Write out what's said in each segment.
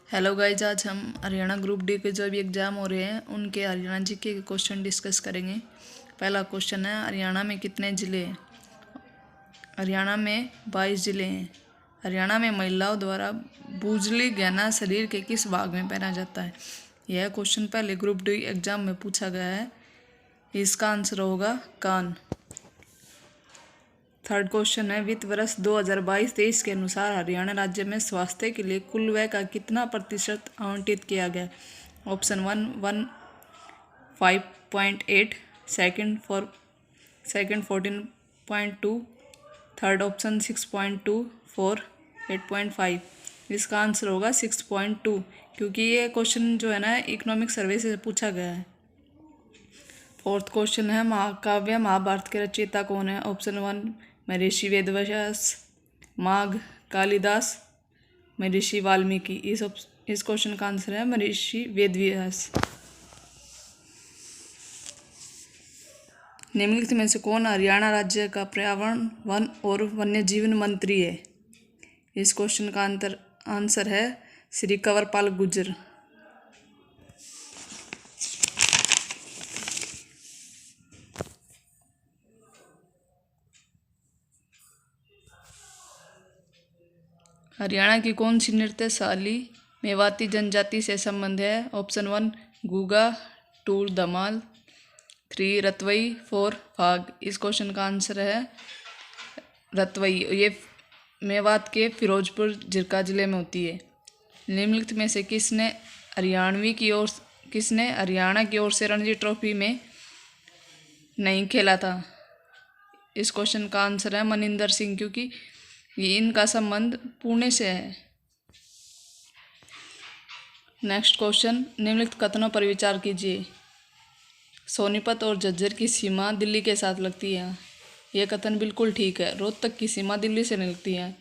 Hello guys, आज हम Haryana group D के जो भी एग्ज़ाम हो रहे हैं उनके हरियाणा जीके के क्वेश्चन डिस्कस करेंगे। पहला क्वेश्चन है, हरियाणा में कितने ज़िले हैं? हरियाणा में 22 ज़िले हैं। हरियाणा में महिलाओं द्वारा बूझली गहना शरीर के किस भाग में पहना जाता है? यह क्वेश्चन पहले ग्रुप डी एग्ज़ाम में पूछा गया है। इसका आंसर होगा कान। थर्ड क्वेश्चन है, वित्त वर्ष 2022-23 के अनुसार हरियाणा राज्य में स्वास्थ्य के लिए कुल व्यय का कितना प्रतिशत आवंटित किया गया? Option 1 5.8, second 14.2, third option 6.2, four 8.5। इसका आंसर होगा 6.2, क्योंकि ये क्वेश्चन जो है ना इकोनॉमिक सर्वे से पूछा गया है। फोर्थ क्वेश्चन है, महाकाव्य महाभारत के रचयिता कौन है? ऑप्शन 1 महर्षि वेदव्यास, माघ, कालिदास, महर्षि वाल्मीकि। इस क्वेश्चन का आंसर है महर्षि वेदव्यास। निम्नलिखित में से कौन हरियाणा राज्य का पर्यावरण, वन और वन्यजीवन मंत्री है? इस क्वेश्चन का आंसर है श्री कंवरपाल गुर्जर। हरियाणा की कौन सी नृत्य शैली मेवाती जनजाति से संबंध है? ऑप्शन 1 गुगा, 2 धमाल, 3 रतवई, 4 फाग। इस क्वेश्चन का आंसर है रतवई। ये मेवात के फिरोजपुर जिरका जिले में होती है। निम्नलिखित में से किसने हरियाणा की ओर से रणजी ट्रॉफी में नहीं खेला था? इस क्वेश्चन का आंसर है मनिंदर सिंह, क्योंकि ये इनका संबंध पुणे से है। नेक्स्ट क्वेश्चन, निम्नलिखित कथनों पर विचार कीजिए। सोनीपत और झज्जर की सीमा दिल्ली के साथ लगती है। यह कथन बिल्कुल ठीक है। रोहतक की सीमा दिल्ली से नहीं लगती है।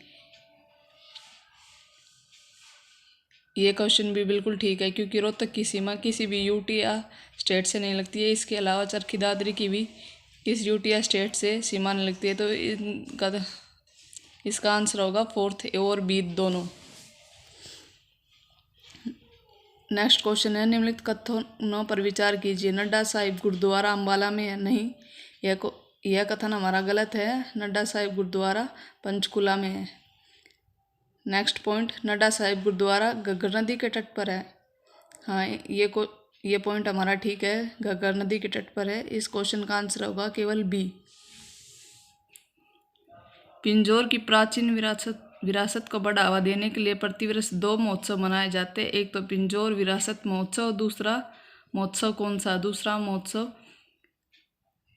ये क्वेश्चन भी बिल्कुल ठीक है, क्योंकि रोहतक की सीमा किसी भी यूटी या स्टेट से नहीं लगती है। इसके अलावा चरखी दादरी की भी किस यूटी या स्टेट से सीमा नहीं लगती है। तो इसका आंसर होगा फोर्थ, ए और बी दोनों। नेक्स्ट क्वेश्चन है, निम्नलिखित कथनों पर विचार कीजिए। नड्डा साहिब गुरुद्वारा अम्बाला में है नहीं। यह कथन हमारा गलत है। नड्डा साहिब गुरुद्वारा पंचकुला में है। नेक्स्ट पॉइंट, नड्डा साहिब गुरुद्वारा घग्गर नदी के तट पर है। हाँ, ये पॉइंट हमारा ठीक है, घग्गर नदी के तट पर है। इस क्वेश्चन का आंसर होगा केवल बी। पिंजौर की प्राचीन विरासत को बढ़ावा देने के लिए प्रतिवर्ष 2 महोत्सव मनाए जाते हैं। एक तो पिंजौर विरासत महोत्सव, दूसरा महोत्सव कौन सा? दूसरा महोत्सव,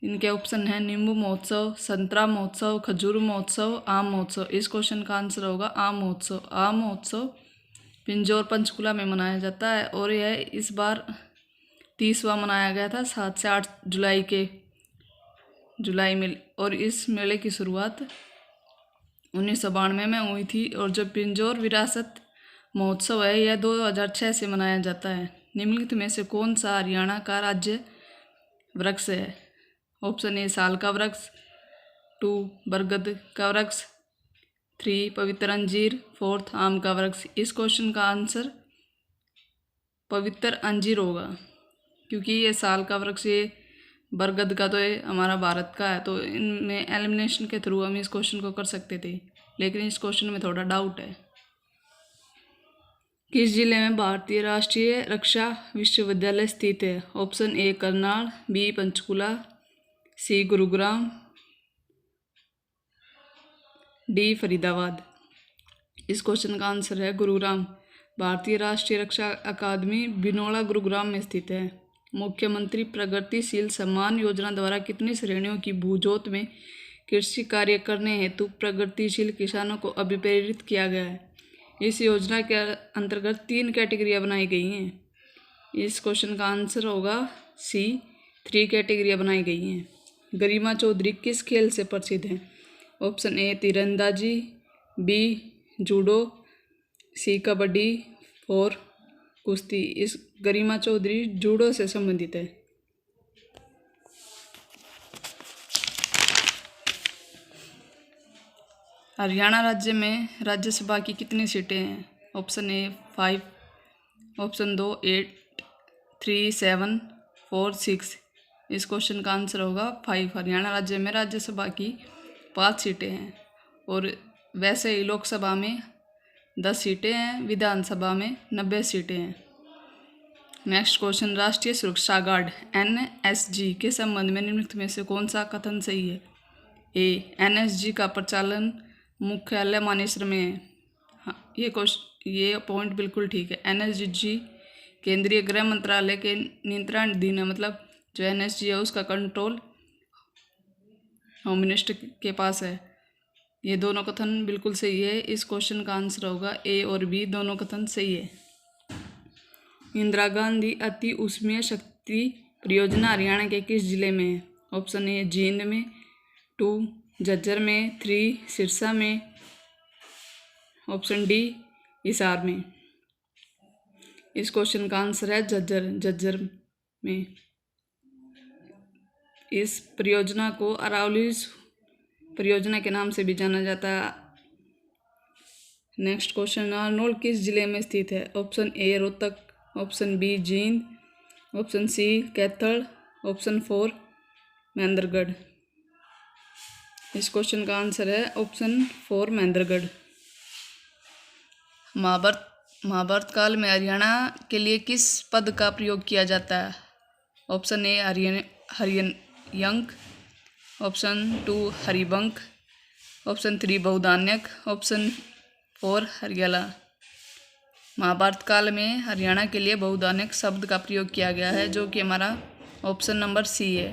इनके ऑप्शन है नींबू महोत्सव, संतरा महोत्सव, खजूर महोत्सव, आम महोत्सव। इस क्वेश्चन का आंसर होगा आम महोत्सव। आम महोत्सव पिंजौर पंचकुला में मनाया जाता है और यह इस बार 30वां मनाया गया था, 7 से 8 जुलाई में। और इस मेले की शुरुआत 1992 में हुई थी। और जो पिंजौर विरासत महोत्सव है यह 2006 से मनाया जाता है। निम्नलिखित में से कौन सा हरियाणा का राज्य वृक्ष है? ऑप्शन ए साल का वृक्ष, 2 बरगद का वृक्ष, 3 पवित्र अंजीर, 4 आम का वृक्ष। इस क्वेश्चन का आंसर पवित्र अंजीर होगा, क्योंकि ये साल का वृक्ष, ये बरगद का तो ये हमारा भारत का है। तो इनमें एलिमिनेशन के थ्रू हम इस क्वेश्चन को कर सकते थे, लेकिन इस क्वेश्चन में थोड़ा डाउट है। किस जिले में भारतीय राष्ट्रीय रक्षा विश्वविद्यालय स्थित है? Option A Karnal, B Panchkula, C Gurugram, D Faridabad. इस क्वेश्चन का आंसर है गुरुग्राम। भारतीय राष्ट्रीय रक्षा अकादमी बिनोला गुरुग्राम में स्थित है। मुख्यमंत्री प्रगतिशील सम्मान योजना द्वारा कितनी श्रेणियों की भूजोत में कृषि कार्य करने हेतु प्रगतिशील किसानों को अभिप्रेरित किया गया है? इस योजना के अंतर्गत 3 कैटेगरियाँ बनाई गई हैं। इस क्वेश्चन का आंसर होगा सी, 3 कैटेगरियाँ बनाई गई हैं। गरिमा चौधरी किस खेल से प्रसिद्ध हैं? ऑप्शन ए तीरंदाजी, बी जूडो, सी कबड्डी, 4 कुश्ती। इस गरिमा चौधरी जूडो से संबंधित है। हरियाणा राज्य में राज्यसभा की कितनी सीटें हैं? Option A 5, option 2 8, 3, 7, 4, 6। इस क्वेश्चन का आंसर होगा 5। हरियाणा राज्य में राज्यसभा की 5 सीटें हैं और वैसे ही लोकसभा में 10 सीटें हैं, विधानसभा में 90 सीटें हैं। नेक्स्ट क्वेश्चन, राष्ट्रीय सुरक्षा गार्ड NSG के संबंध में निम्नलिखित में से कौन सा कथन सही है? ए, NSG का प्रचालन मुख्यालय मानेसर में है। हाँ, ये पॉइंट बिल्कुल ठीक है। NSG केंद्रीय गृह मंत्रालय के नियंत्रण अधीन है, मतलब जो NSG है उसका कंट्रोल होम मिनिस्टर के पास है। ये दोनों कथन बिल्कुल सही है। इस क्वेश्चन का आंसर होगा ए और बी, दोनों कथन सही है। इंदिरा गांधी अति ऊष्मीय शक्ति परियोजना हरियाणा के किस जिले में है? ऑप्शन ए जींद में, 2 झज्जर में, 3 सिरसा में, ऑप्शन डी हिसार में। इस क्वेश्चन का आंसर है झज्जर में। इस परियोजना को अरावली परियोजना के नाम से भी जाना जाता है। नेक्स्ट क्वेश्चन, नारनौल किस जिले में स्थित है? Option A Rohtak, option B Jind, option C Kaithal, option 4 Mahendragarh. इस क्वेश्चन का आंसर है ऑप्शन 4 महेंद्रगढ़। महाभारत काल में हरियाणा के लिए किस पद का प्रयोग किया जाता है? ऑप्शन ए हरियंक, ऑप्शन 2 हरिबंक, ऑप्शन 3 बहुधान्यक, ऑप्शन 4 हरियाला। महाभारत काल में हरियाणा के लिए बहुधान्यक शब्द का प्रयोग किया गया है, जो कि हमारा ऑप्शन नंबर सी है।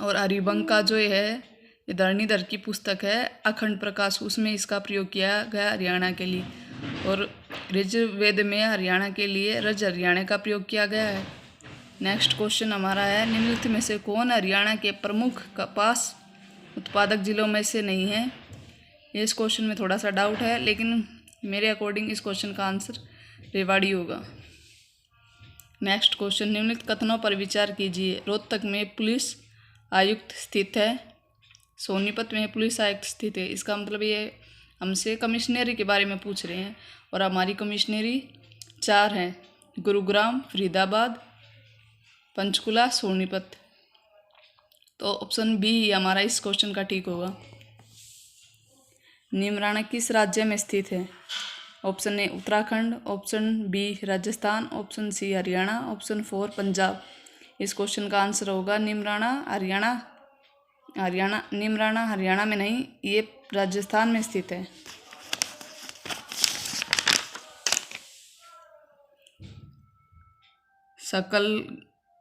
और हरिबंक का जो है ये धरणीधर की पुस्तक है अखंड प्रकाश, उसमें इसका प्रयोग किया गया हरियाणा के लिए। और ऋग्वेद में हरियाणा के लिए रज हरियाणा का प्रयोग किया गया है। नेक्स्ट क्वेश्चन हमारा है, निम्नलिखित में से कौन हरियाणा के प्रमुख कपास उत्पादक जिलों में से नहीं है? इस क्वेश्चन में थोड़ा सा डाउट है, लेकिन मेरे अकॉर्डिंग इस क्वेश्चन का आंसर रेवाड़ी होगा। नेक्स्ट क्वेश्चन, निम्नलिखित कथनों पर विचार कीजिए। रोहतक में पुलिस आयुक्त स्थित है, सोनीपत में पुलिस आयुक्त स्थित है। इसका मतलब ये हमसे कमिश्नरी के बारे में पूछ रहे हैं, और हमारी कमिश्नरी 4 हैं, गुरुग्राम, फरीदाबाद, पंचकुला, सोनीपत। तो ऑप्शन बी ही हमारा इस क्वेश्चन का ठीक होगा। निमराना किस राज्य में स्थित है? Option A Uttarakhand, option B Rajasthan, option C Haryana, option 4 Punjab. इस क्वेश्चन का आंसर होगा निमराना निमराना हरियाणा में नहीं, ये राजस्थान में स्थित है। सकल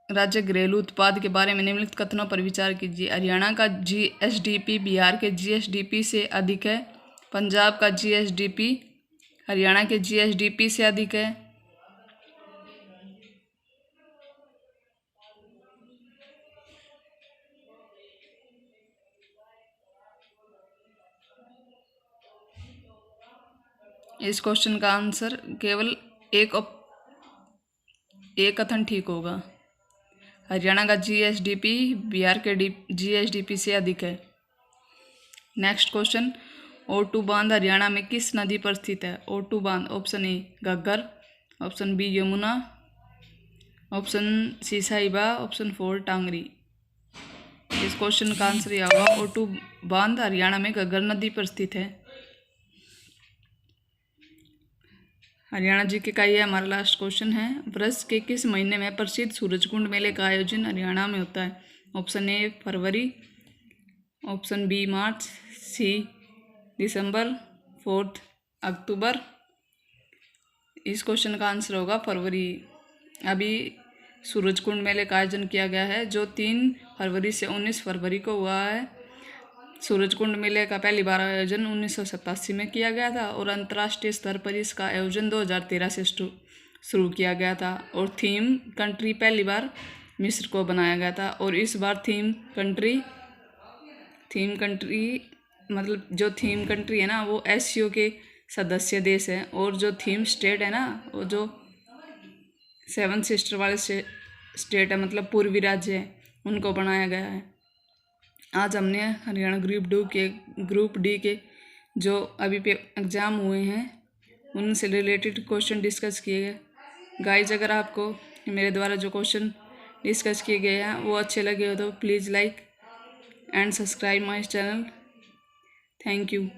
राज्य घरेलू उत्पाद के बारे में निम्नलिखित कथनों पर विचार कीजिए। हरियाणा का GSDP बिहार के GSDP से अधिक है, पंजाब का GSDP हरियाणा के GSDP से अधिक है। इस क्वेश्चन का आंसर केवल एक कथन ठीक होगा। हरियाणा का GSDP बिहार के GSDP से अधिक है। नेक्स्ट क्वेश्चन, O2 बांध हरियाणा में किस नदी पर स्थित है? O2 बांध, option A Ghaggar, option B Yamuna, option C Sahiba, option 4 Tangri. इस क्वेश्चन का आंसर यह होगा O2 बांध हरियाणा में घग्गर नदी पर स्थित है। हरियाणा जीके का ये हमारा लास्ट क्वेश्चन है। वर्ष के किस महीने में प्रसिद्ध सूरजकुंड मेले का आयोजन हरियाणा में होता है? ऑप्शन ए फरवरी, ऑप्शन बी मार्च, सी दिसंबर, 4 अक्टूबर। इस क्वेश्चन का आंसर होगा फरवरी। अभी सूरजकुंड मेले का आयोजन किया गया है, जो 3 फरवरी से 19 फरवरी को हुआ है। सूरजकुंड मेले का पहली बार आयोजन 1987 में किया गया था, और अंतर्राष्ट्रीय स्तर पर इसका आयोजन 2013 से शुरू किया गया था। और थीम कंट्री पहली बार मिस्र को बनाया गया था, और इस बार थीम कंट्री मतलब जो थीम कंट्री है ना, वो SCO के सदस्य देश हैं, और जो थीम स्टेट है ना, वो जो 7 सिस्टर वाले स्टेट है, मतलब पूर्वी राज्य है, उनको बनाया गया है। आज हमने हरियाणा ग्रुप डी के जो अभी पे एग्ज़ाम हुए हैं उनसे रिलेटेड क्वेश्चन डिस्कस किए गए। गाइज, अगर आपको मेरे द्वारा जो क्वेश्चन डिस्कस किए गए हैं वो अच्छे लगे हो तो please like and subscribe my channel. Thank you.